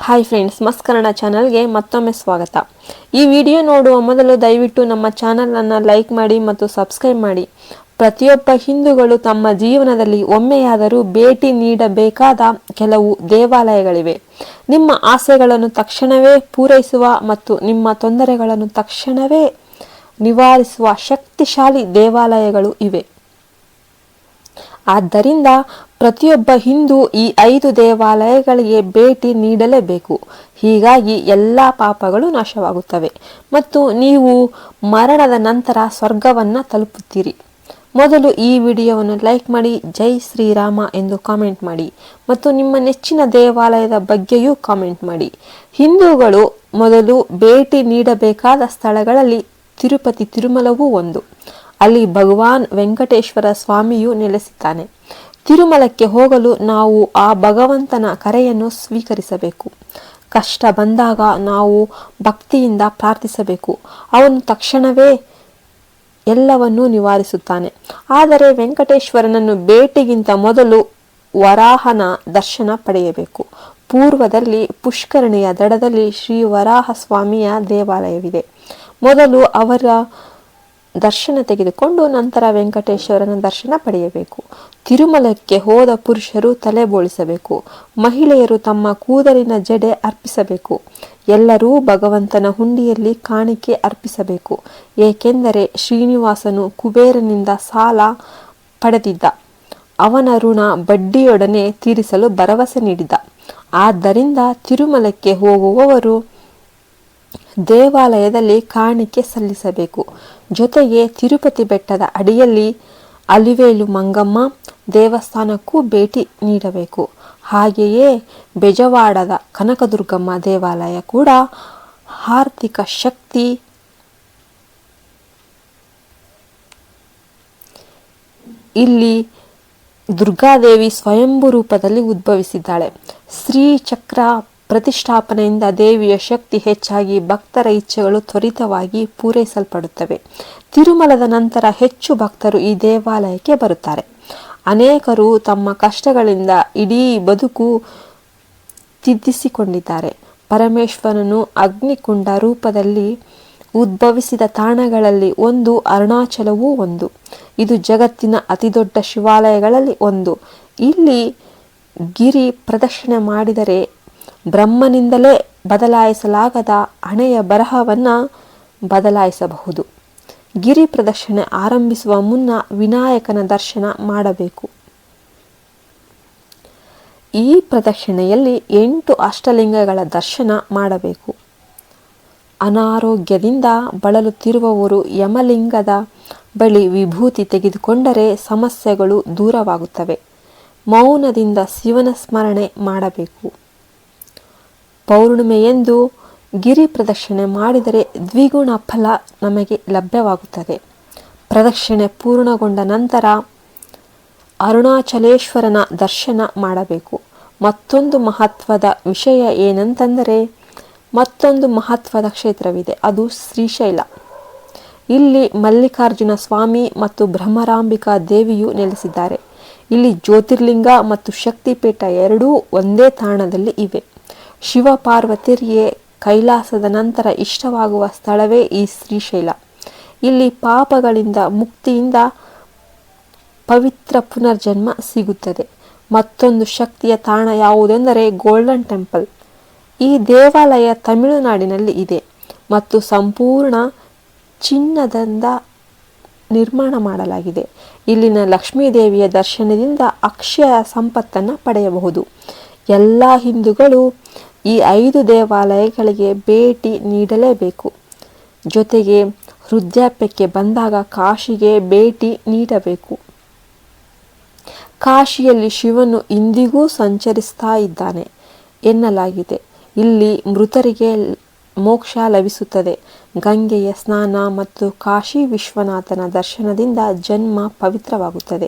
Hi friends, ಮಸ್ತ್ ಕನ್ನಡ ಚಾನಲ್ಗೆ ಮತ್ತೊಮ್ಮೆ ಸ್ವಾಗತ. ಈ ವಿಡಿಯೋ ನೋಡುವ ಮೊದಲು ದಯವಿಟ್ಟು ನಮ್ಮ ಚಾನಲನ್ನು ಲೈಕ್ ಮಾಡಿ ಮತ್ತು ಸಬ್ಸ್ಕ್ರೈಬ್ ಮಾಡಿ. ಪ್ರತಿಯೊಬ್ಬ ಹಿಂದೂಗಳು ತಮ್ಮ ಜೀವನದಲ್ಲಿ ಒಮ್ಮೆಯಾದರೂ ಭೇಟಿ ನೀಡಬೇಕಾದ ಕೆಲವು ದೇವಾಲಯಗಳಿವೆ. ನಿಮ್ಮ ಆಸೆಗಳನ್ನು ತಕ್ಷಣವೇ ಪೂರೈಸುವ ಮತ್ತು ನಿಮ್ಮ ತೊಂದರೆಗಳನ್ನು ತಕ್ಷಣವೇ ನಿವಾರಿಸುವ ಶಕ್ತಿಶಾಲಿ ದೇವಾಲಯಗಳು ಇವೆ. ಆದ್ದರಿಂದ ಪ್ರತಿಯೊಬ್ಬ ಹಿಂದೂ ಈ 5 ದೇವಾಲಯಗಳಿಗೆ ಭೇಟಿ ನೀಡಲೇಬೇಕು. ಹೀಗಾಗಿ ಎಲ್ಲ ಪಾಪಗಳು ನಾಶವಾಗುತ್ತವೆ ಮತ್ತು ನೀವು ಮರಣದ ನಂತರ ಸ್ವರ್ಗವನ್ನು ತಲುಪುತ್ತೀರಿ. ಮೊದಲು ಈ ವಿಡಿಯೋವನ್ನು ಲೈಕ್ ಮಾಡಿ, ಜೈ ಶ್ರೀರಾಮ ಎಂದು ಕಾಮೆಂಟ್ ಮಾಡಿ ಮತ್ತು ನಿಮ್ಮ ನೆಚ್ಚಿನ ದೇವಾಲಯದ ಬಗ್ಗೆಯೂ ಕಾಮೆಂಟ್ ಮಾಡಿ. ಹಿಂದೂಗಳು ಮೊದಲು ಭೇಟಿ ನೀಡಬೇಕಾದ ಸ್ಥಳಗಳಲ್ಲಿ ತಿರುಪತಿ ತಿರುಮಲವೂ ಒಂದು. ಅಲ್ಲಿ ಭಗವಾನ್ ವೆಂಕಟೇಶ್ವರ ಸ್ವಾಮಿಯು ನೆಲೆಸಿದ್ದಾನೆ. ತಿರುಮಲಕ್ಕೆ ಹೋಗಲು ನಾವು ಆ ಭಗವಂತನ ಕರೆಯನ್ನು ಸ್ವೀಕರಿಸಬೇಕು. ಕಷ್ಟ ಬಂದಾಗ ನಾವು ಭಕ್ತಿಯಿಂದ ಪ್ರಾರ್ಥಿಸಬೇಕು. ಅವನು ತಕ್ಷಣವೇ ಎಲ್ಲವನ್ನೂ ನಿವಾರಿಸುತ್ತಾನೆ. ಆದರೆ ವೆಂಕಟೇಶ್ವರನನ್ನು ಭೇಟಿಗಿಂತ ಮೊದಲು ವರಾಹನ ದರ್ಶನ ಪಡೆಯಬೇಕು. ಪೂರ್ವದಲ್ಲಿ ಪುಷ್ಕರಣಿಯ ದಡದಲ್ಲಿ ಶ್ರೀ ವರಾಹ ಸ್ವಾಮಿಯ ದೇವಾಲಯವಿದೆ. ಮೊದಲು ಅವರ ದರ್ಶನ ತೆಗೆದುಕೊಂಡು ನಂತರ ವೆಂಕಟೇಶ್ವರನ ದರ್ಶನ ಪಡೆಯಬೇಕು. ತಿರುಮಲಕ್ಕೆ ಹೋದ ಪುರುಷರು ತಲೆ ಬೋಳಿಸಬೇಕು. ಮಹಿಳೆಯರು ತಮ್ಮ ಕೂದಲಿನ ಜಡೆ ಅರ್ಪಿಸಬೇಕು. ಎಲ್ಲರೂ ಭಗವಂತನ ಹುಂಡಿಯಲ್ಲಿ ಕಾಣಿಕೆ ಅರ್ಪಿಸಬೇಕು. ಏಕೆಂದರೆ ಶ್ರೀನಿವಾಸನು ಕುಬೇರನಿಂದ ಸಾಲ ಪಡೆದಿದ್ದ. ಅವನ ಋಣ ಬಡ್ಡಿಯೊಡನೆ ತೀರಿಸಲು ಭರವಸೆ ನೀಡಿದ. ಆದ್ದರಿಂದ ತಿರುಮಲಕ್ಕೆ ಹೋಗುವವರು ದೇವಾಲಯದಲ್ಲಿ ಕಾಣಿಕೆ ಸಲ್ಲಿಸಬೇಕು. ಜೊತೆಗೆ ತಿರುಪತಿ ಬೆಟ್ಟದ ಅಡಿಯಲ್ಲಿ ಅಲಿವೇಲು ಮಂಗಮ್ಮ ದೇವಸ್ಥಾನಕ್ಕೂ ಭೇಟಿ ನೀಡಬೇಕು. ಹಾಗೆಯೇ ಬೆಜವಾಡದ ಕನಕದುರ್ಗಮ್ಮ ದೇವಾಲಯ ಕೂಡ ಆರ್ಥಿಕ ಶಕ್ತಿ ಇಲ್ಲಿ ದುರ್ಗಾದೇವಿ ಸ್ವಯಂಭೂ ರೂಪದಲ್ಲಿ ಉದ್ಭವಿಸಿದ್ದಾಳೆ. ಶ್ರೀಚಕ್ರ ಪ್ರತಿಷ್ಠಾಪನೆಯಿಂದ ದೇವಿಯ ಶಕ್ತಿ ಹೆಚ್ಚಾಗಿ ಭಕ್ತರ ಇಚ್ಛೆಗಳು ತ್ವರಿತವಾಗಿ ಪೂರೈಸಲ್ಪಡುತ್ತವೆ. ತಿರುಮಲದ ನಂತರ ಹೆಚ್ಚು ಭಕ್ತರು ಈ ದೇವಾಲಯಕ್ಕೆ ಬರುತ್ತಾರೆ. ಅನೇಕರು ತಮ್ಮ ಕಷ್ಟಗಳಿಂದ ಇಡೀ ಬದುಕು ತಿದ್ದಿಸಿಕೊಂಡಿದ್ದಾರೆ. ಪರಮೇಶ್ವರನು ಅಗ್ನಿಕುಂಡ ರೂಪದಲ್ಲಿ ಉದ್ಭವಿಸಿದ ತಾಣಗಳಲ್ಲಿ ಒಂದು ಅರುಣಾಚಲವೂ ಒಂದು. ಇದು ಜಗತ್ತಿನ ಅತಿದೊಡ್ಡ ಶಿವಾಲಯಗಳಲ್ಲಿ ಒಂದು. ಇಲ್ಲಿ ಗಿರಿ ಪ್ರದಕ್ಷಿಣೆ ಮಾಡಿದರೆ ಬ್ರಹ್ಮನಿಂದಲೇ ಬದಲಾಯಿಸಲಾಗದ ಹಣೆಯ ಬರಹವನ್ನು ಬದಲಾಯಿಸಬಹುದು. ಗಿರಿ ಪ್ರದಕ್ಷಿಣೆ ಆರಂಭಿಸುವ ಮುನ್ನ ವಿನಾಯಕನ ದರ್ಶನ ಮಾಡಬೇಕು. ಈ ಪ್ರದಕ್ಷಿಣೆಯಲ್ಲಿ 8 ಅಷ್ಟಲಿಂಗಗಳ ದರ್ಶನ ಮಾಡಬೇಕು. ಅನಾರೋಗ್ಯದಿಂದ ಬಳಲುತ್ತಿರುವವರು ಯಮಲಿಂಗದ ಬಳಿ ವಿಭೂತಿ ತೆಗೆದುಕೊಂಡರೆ ಸಮಸ್ಯೆಗಳು ದೂರವಾಗುತ್ತವೆ. ಮೌನದಿಂದ ಶಿವನ ಸ್ಮರಣೆ ಮಾಡಬೇಕು. ಪೌರ್ಣಿಮೆಯೆಂದು ಗಿರಿ ಪ್ರದಕ್ಷಿಣೆ ಮಾಡಿದರೆ ದ್ವಿಗುಣ ಫಲ ನಮಗೆ ಲಭ್ಯವಾಗುತ್ತದೆ. ಪ್ರದಕ್ಷಿಣೆ ಪೂರ್ಣಗೊಂಡ ನಂತರ ಅರುಣಾಚಲೇಶ್ವರನ ದರ್ಶನ ಮಾಡಬೇಕು. ಮತ್ತೊಂದು ಮಹತ್ವದ ವಿಷಯ ಏನಂತಂದರೆ ಮತ್ತೊಂದು ಮಹತ್ವದ ಕ್ಷೇತ್ರವಿದೆ, ಅದು ಶ್ರೀಶೈಲ. ಇಲ್ಲಿ ಮಲ್ಲಿಕಾರ್ಜುನ ಸ್ವಾಮಿ ಮತ್ತು ಭ್ರಮರಾಂಬಿಕಾ ದೇವಿಯು ನೆಲೆಸಿದ್ದಾರೆ. ಇಲ್ಲಿ ಜ್ಯೋತಿರ್ಲಿಂಗ ಮತ್ತು ಶಕ್ತಿಪೀಠ ಎರಡೂ ಒಂದೇ ತಾಣದಲ್ಲಿ ಇವೆ. ಶಿವ ಪಾರ್ವತಿಯರಿಗೆ ಕೈಲಾಸದ ನಂತರ ಇಷ್ಟವಾಗುವ ಸ್ಥಳವೇ ಈ ಶ್ರೀಶೈಲ. ಇಲ್ಲಿ ಪಾಪಗಳಿಂದ ಮುಕ್ತಿಯಿಂದ ಪವಿತ್ರ ಪುನರ್ಜನ್ಮ ಸಿಗುತ್ತದೆ. ಮತ್ತೊಂದು ಶಕ್ತಿಯ ತಾಣ ಯಾವುದೆಂದರೆ ಗೋಲ್ಡನ್ ಟೆಂಪಲ್. ಈ ದೇವಾಲಯ ತಮಿಳುನಾಡಿನಲ್ಲಿ ಇದೆ ಮತ್ತು ಸಂಪೂರ್ಣ ಚಿನ್ನದಿಂದ ನಿರ್ಮಾಣ ಮಾಡಲಾಗಿದೆ. ಇಲ್ಲಿನ ಲಕ್ಷ್ಮೀದೇವಿಯ ದರ್ಶನದಿಂದ ಅಕ್ಷಯ ಸಂಪತ್ತನ್ನು ಪಡೆಯಬಹುದು. ಎಲ್ಲ ಹಿಂದೂಗಳು ಈ 5 ದೇವಾಲಯಗಳಿಗೆ ಭೇಟಿ ನೀಡಲೇಬೇಕು. ಜೊತೆಗೆ ವೃದ್ಧಾಪ್ಯಕ್ಕೆ ಬಂದಾಗ ಕಾಶಿಗೆ ಭೇಟಿ ನೀಡಬೇಕು. ಕಾಶಿಯಲ್ಲಿ ಶಿವನು ಇಂದಿಗೂ ಸಂಚರಿಸ್ತಾ ಇದ್ದಾನೆ ಎನ್ನಲಾಗಿದೆ. ಇಲ್ಲಿ ಮೃತರಿಗೆ ಮೋಕ್ಷ ಲಭಿಸುತ್ತದೆ. ಗಂಗೆಯ ಸ್ನಾನ ಮತ್ತು ಕಾಶಿ ವಿಶ್ವನಾಥನ ದರ್ಶನದಿಂದ ಜನ್ಮ ಪವಿತ್ರವಾಗುತ್ತದೆ.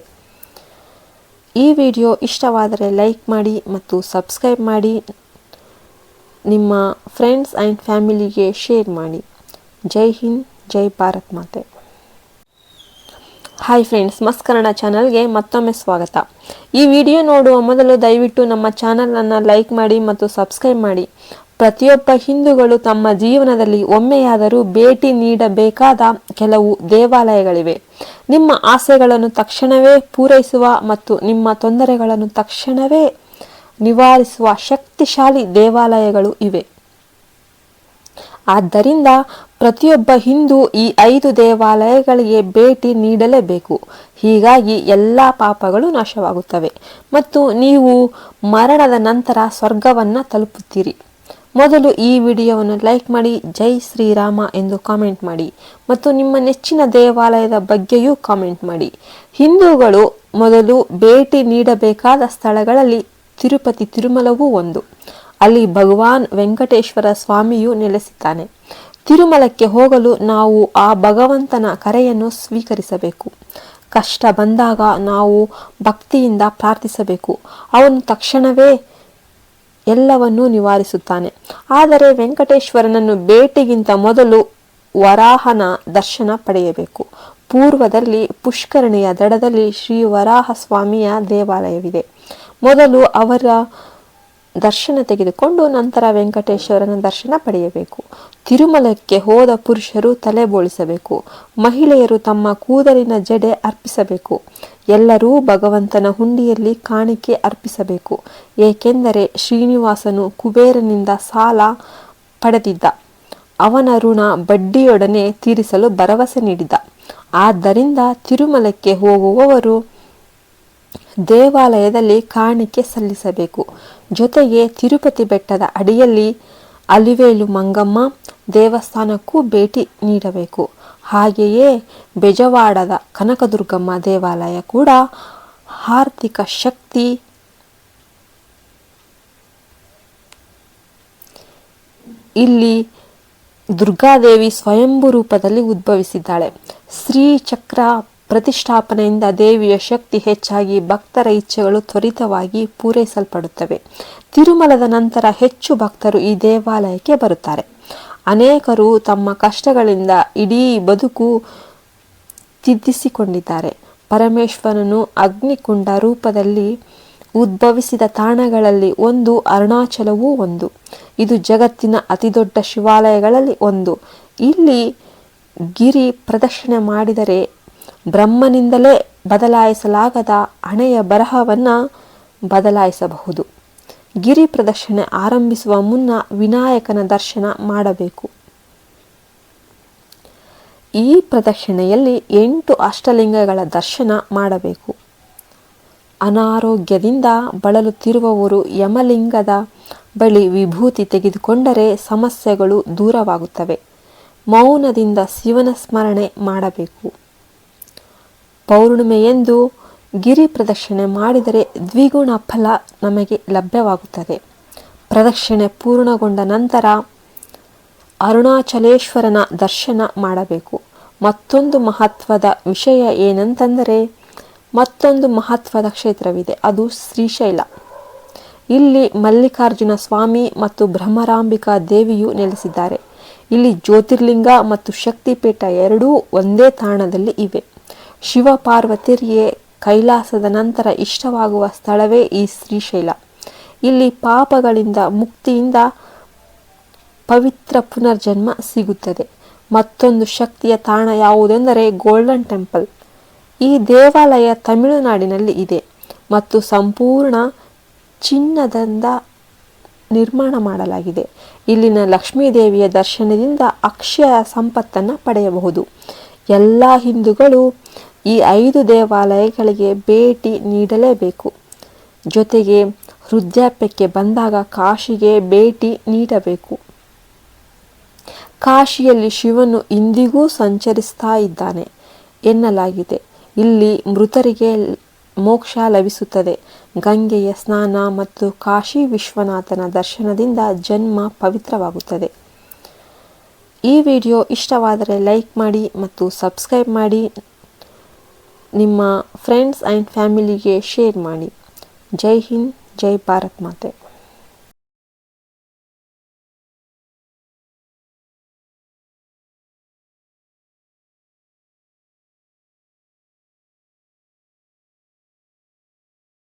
ಈ ವಿಡಿಯೋ ಇಷ್ಟವಾದರೆ ಲೈಕ್ ಮಾಡಿ ಮತ್ತು ಸಬ್ಸ್ಕ್ರೈಬ್ ಮಾಡಿ. ನಿಮ್ಮ ಫ್ರೆಂಡ್ಸ್ ಆ್ಯಂಡ್ ಫ್ಯಾಮಿಲಿಗೆ ಶೇರ್ ಮಾಡಿ. ಜೈ ಹಿಂದ್, ಜೈ ಭಾರತ್ ಮಾತೆ. ಹಾಯ್ ಫ್ರೆಂಡ್ಸ್, ಮಸ್ತ್ ಕನ್ನಡ ಚಾನಲ್ಗೆ ಮತ್ತೊಮ್ಮೆ ಸ್ವಾಗತ. ಈ ವಿಡಿಯೋ ನೋಡುವ ಮೊದಲು ದಯವಿಟ್ಟು ನಮ್ಮ ಚಾನಲನ್ನು ಲೈಕ್ ಮಾಡಿ ಮತ್ತು ಸಬ್ಸ್ಕ್ರೈಬ್ ಮಾಡಿ. ಪ್ರತಿಯೊಬ್ಬ ಹಿಂದೂಗಳು ತಮ್ಮ ಜೀವನದಲ್ಲಿ ಒಮ್ಮೆಯಾದರೂ ಭೇಟಿ ನೀಡಬೇಕಾದ ಕೆಲವು ದೇವಾಲಯಗಳಿವೆ. ನಿಮ್ಮ ಆಸೆಗಳನ್ನು ತಕ್ಷಣವೇ ಪೂರೈಸುವ ಮತ್ತು ನಿಮ್ಮ ತೊಂದರೆಗಳನ್ನು ತಕ್ಷಣವೇ ನಿವಾರಿಸುವ ಶಕ್ತಿಶಾಲಿ ದೇವಾಲಯಗಳು ಇವೆ. ಆದ್ದರಿಂದ ಪ್ರತಿಯೊಬ್ಬ ಹಿಂದೂ ಈ 5 ದೇವಾಲಯಗಳಿಗೆ ಭೇಟಿ ನೀಡಲೇಬೇಕು. ಹೀಗಾಗಿ ಎಲ್ಲ ಪಾಪಗಳು ನಾಶವಾಗುತ್ತವೆ ಮತ್ತು ನೀವು ಮರಣದ ನಂತರ ಸ್ವರ್ಗವನ್ನು ತಲುಪುತ್ತೀರಿ. ಮೊದಲು ಈ ವಿಡಿಯೋವನ್ನು ಲೈಕ್ ಮಾಡಿ, ಜೈ ಶ್ರೀರಾಮ ಎಂದು ಕಾಮೆಂಟ್ ಮಾಡಿ ಮತ್ತು ನಿಮ್ಮ ನೆಚ್ಚಿನ ದೇವಾಲಯದ ಬಗ್ಗೆಯೂ ಕಾಮೆಂಟ್ ಮಾಡಿ. ಹಿಂದೂಗಳು ಮೊದಲು ಭೇಟಿ ನೀಡಬೇಕಾದ ಸ್ಥಳಗಳಲ್ಲಿ ತಿರುಪತಿ ತಿರುಮಲವೂ ಒಂದು. ಅಲ್ಲಿ ಭಗವಾನ್ ವೆಂಕಟೇಶ್ವರ ಸ್ವಾಮಿಯು ನೆಲೆಸಿದ್ದಾನೆ. ತಿರುಮಲಕ್ಕೆ ಹೋಗಲು ನಾವು ಆ ಭಗವಂತನ ಕರೆಯನ್ನು ಸ್ವೀಕರಿಸಬೇಕು. ಕಷ್ಟ ಬಂದಾಗ ನಾವು ಭಕ್ತಿಯಿಂದ ಪ್ರಾರ್ಥಿಸಬೇಕು. ಅವನು ತಕ್ಷಣವೇ ಎಲ್ಲವನ್ನೂ ನಿವಾರಿಸುತ್ತಾನೆ. ಆದರೆ ವೆಂಕಟೇಶ್ವರನನ್ನು ಭೇಟಿಗಿಂತ ಮೊದಲು ವರಾಹನ ದರ್ಶನ ಪಡೆಯಬೇಕು. ಪೂರ್ವದಲ್ಲಿ ಪುಷ್ಕರಣಿಯ ದಡದಲ್ಲಿ ಶ್ರೀ ವರಾಹ ಸ್ವಾಮಿಯ ದೇವಾಲಯವಿದೆ. ಮೊದಲು ಅವರ ದರ್ಶನ ತೆಗೆದುಕೊಂಡು ನಂತರ ವೆಂಕಟೇಶ್ವರನ ದರ್ಶನ ಪಡೆಯಬೇಕು. ತಿರುಮಲಕ್ಕೆ ಹೋದ ಪುರುಷರು ತಲೆ ಬೋಳಿಸಬೇಕು. ಮಹಿಳೆಯರು ತಮ್ಮ ಕೂದಲಿನ ಜಡೆ ಅರ್ಪಿಸಬೇಕು. ಎಲ್ಲರೂ ಭಗವಂತನ ಹುಂಡಿಯಲ್ಲಿ ಕಾಣಿಕೆ ಅರ್ಪಿಸಬೇಕು. ಏಕೆಂದರೆ ಶ್ರೀನಿವಾಸನು ಕುಬೇರನಿಂದ ಸಾಲ ಪಡೆದಿದ್ದ. ಅವನ ಋಣ ಬಡ್ಡಿಯೊಡನೆ ತೀರಿಸಲು ಭರವಸೆ ನೀಡಿದ. ಆದ್ದರಿಂದ ತಿರುಮಲಕ್ಕೆ ಹೋಗುವವರು ದೇವಾಲಯದಲ್ಲಿ ಕಾಣಿಕೆ ಸಲ್ಲಿಸಬೇಕು. ಜೊತೆಗೆ ತಿರುಪತಿ ಬೆಟ್ಟದ ಅಡಿಯಲ್ಲಿ ಅಲಿವೇಲು ಮಂಗಮ್ಮ ದೇವಸ್ಥಾನಕ್ಕೂ ಭೇಟಿ ನೀಡಬೇಕು. ಹಾಗೆಯೇ ಬೆಜವಾಡದ ಕನಕದುರ್ಗಮ್ಮ ದೇವಾಲಯ ಕೂಡ ಆರ್ಥಿಕ ಶಕ್ತಿ ಇಲ್ಲಿ ದುರ್ಗಾದೇವಿ ಸ್ವಯಂಭೂ ರೂಪದಲ್ಲಿ ಉದ್ಭವಿಸಿದ್ದಾಳೆ. ಶ್ರೀಚಕ್ರ ಪ್ರತಿಷ್ಠಾಪನೆಯಿಂದ ದೇವಿಯ ಶಕ್ತಿ ಹೆಚ್ಚಾಗಿ ಭಕ್ತರ ಇಚ್ಛೆಗಳು ತ್ವರಿತವಾಗಿ ಪೂರೈಸಲ್ಪಡುತ್ತವೆ. ತಿರುಮಲದ ನಂತರ ಹೆಚ್ಚು ಭಕ್ತರು ಈ ದೇವಾಲಯಕ್ಕೆ ಬರುತ್ತಾರೆ. ಅನೇಕರು ತಮ್ಮ ಕಷ್ಟಗಳಿಂದ ಇಡೀ ಬದುಕು ತಿದ್ದಿಸಿಕೊಂಡಿದ್ದಾರೆ. ಪರಮೇಶ್ವರನು ಅಗ್ನಿಕುಂಡ ರೂಪದಲ್ಲಿ ಉದ್ಭವಿಸಿದ ತಾಣಗಳಲ್ಲಿ ಒಂದು ಅರುಣಾಚಲವೂ ಒಂದು. ಇದು ಜಗತ್ತಿನ ಅತಿದೊಡ್ಡ ಶಿವಾಲಯಗಳಲ್ಲಿ ಒಂದು. ಇಲ್ಲಿ ಗಿರಿ ಪ್ರದಕ್ಷಿಣೆ ಮಾಡಿದರೆ ಬ್ರಹ್ಮನಿಂದಲೇ ಬದಲಾಯಿಸಲಾಗದ ಹಣೆಯ ಬರಹವನ್ನು ಬದಲಾಯಿಸಬಹುದು. ಗಿರಿ ಪ್ರದಕ್ಷಿಣೆ ಆರಂಭಿಸುವ ಮುನ್ನ ವಿನಾಯಕನ ದರ್ಶನ ಮಾಡಬೇಕು. ಈ ಪ್ರದಕ್ಷಿಣೆಯಲ್ಲಿ 8 ಅಷ್ಟಲಿಂಗಗಳ ದರ್ಶನ ಮಾಡಬೇಕು. ಅನಾರೋಗ್ಯದಿಂದ ಬಳಲುತ್ತಿರುವವರು ಯಮಲಿಂಗದ ಬಳಿ ವಿಭೂತಿ ತೆಗೆದುಕೊಂಡರೆ ಸಮಸ್ಯೆಗಳು ದೂರವಾಗುತ್ತವೆ. ಮೌನದಿಂದ ಶಿವನ ಸ್ಮರಣೆ ಮಾಡಬೇಕು. ಪೌರ್ಣಿಮೆಯೆಂದು ಗಿರಿ ಪ್ರದಕ್ಷಿಣೆ ಮಾಡಿದರೆ ದ್ವಿಗುಣ ಫಲ ನಮಗೆ ಲಭ್ಯವಾಗುತ್ತದೆ. ಪ್ರದಕ್ಷಿಣೆ ಪೂರ್ಣಗೊಂಡ ನಂತರ ಅರುಣಾಚಲೇಶ್ವರನ ದರ್ಶನ ಮಾಡಬೇಕು. ಮತ್ತೊಂದು ಮಹತ್ವದ ವಿಷಯ ಏನಂತಂದರೆ ಮತ್ತೊಂದು ಮಹತ್ವದ ಕ್ಷೇತ್ರವಿದೆ, ಅದು ಶ್ರೀಶೈಲ. ಇಲ್ಲಿ ಮಲ್ಲಿಕಾರ್ಜುನ ಸ್ವಾಮಿ ಮತ್ತು ಭ್ರಮರಾಂಬಿಕಾ ದೇವಿಯು ನೆಲೆಸಿದ್ದಾರೆ. ಇಲ್ಲಿ ಜ್ಯೋತಿರ್ಲಿಂಗ ಮತ್ತು ಶಕ್ತಿಪೀಠ ಎರಡೂ ಒಂದೇ ತಾಣದಲ್ಲಿ ಇವೆ. ಶಿವ ಪಾರ್ವತಿಯರಿಗೆ ಕೈಲಾಸದ ನಂತರ ಇಷ್ಟವಾಗುವ ಸ್ಥಳವೇ ಈ ಶ್ರೀಶೈಲ. ಇಲ್ಲಿ ಪಾಪಗಳಿಂದ ಮುಕ್ತಿಯಿಂದ ಪವಿತ್ರ ಪುನರ್ಜನ್ಮ ಸಿಗುತ್ತದೆ. ಮತ್ತೊಂದು ಶಕ್ತಿಯ ತಾಣ ಯಾವುದೆಂದರೆ ಗೋಲ್ಡನ್ ಟೆಂಪಲ್. ಈ ದೇವಾಲಯ ತಮಿಳುನಾಡಿನಲ್ಲಿ ಇದೆ ಮತ್ತು ಸಂಪೂರ್ಣ ಚಿನ್ನದಿಂದ ನಿರ್ಮಾಣ ಮಾಡಲಾಗಿದೆ. ಇಲ್ಲಿನ ಲಕ್ಷ್ಮೀದೇವಿಯ ದರ್ಶನದಿಂದ ಅಕ್ಷಯ ಸಂಪತ್ತನ್ನು ಪಡೆಯಬಹುದು. ಎಲ್ಲ ಹಿಂದೂಗಳು ಈ 5 ದೇವಾಲಯಗಳಿಗೆ ಭೇಟಿ ನೀಡಲೇಬೇಕು. ಜೊತೆಗೆ ವೃದ್ಧಾಪ್ಯಕ್ಕೆ ಬಂದಾಗ ಕಾಶಿಗೆ ಭೇಟಿ ನೀಡಬೇಕು. ಕಾಶಿಯಲ್ಲಿ ಶಿವನು ಇಂದಿಗೂ ಸಂಚರಿಸ್ತಾ ಇದ್ದಾನೆ ಎನ್ನಲಾಗಿದೆ. ಇಲ್ಲಿ ಮೃತರಿಗೆ ಮೋಕ್ಷ ಲಭಿಸುತ್ತದೆ. ಗಂಗೆಯ ಸ್ನಾನ ಮತ್ತು ಕಾಶಿ ವಿಶ್ವನಾಥನ ದರ್ಶನದಿಂದ ಜನ್ಮ ಪವಿತ್ರವಾಗುತ್ತದೆ. ಈ ವಿಡಿಯೋ ಇಷ್ಟವಾದರೆ ಲೈಕ್ ಮಾಡಿ ಮತ್ತು ಸಬ್ಸ್ಕ್ರೈಬ್ ಮಾಡಿ. ನಿಮ್ಮ ಫ್ರೆಂಡ್ಸ್ ಆ್ಯಂಡ್ ಫ್ಯಾಮಿಲಿಗೆ ಶೇರ್ ಮಾಡಿ. ಜೈ ಹಿಂದ್, ಜೈ ಭಾರತ್ ಮಾತೆ.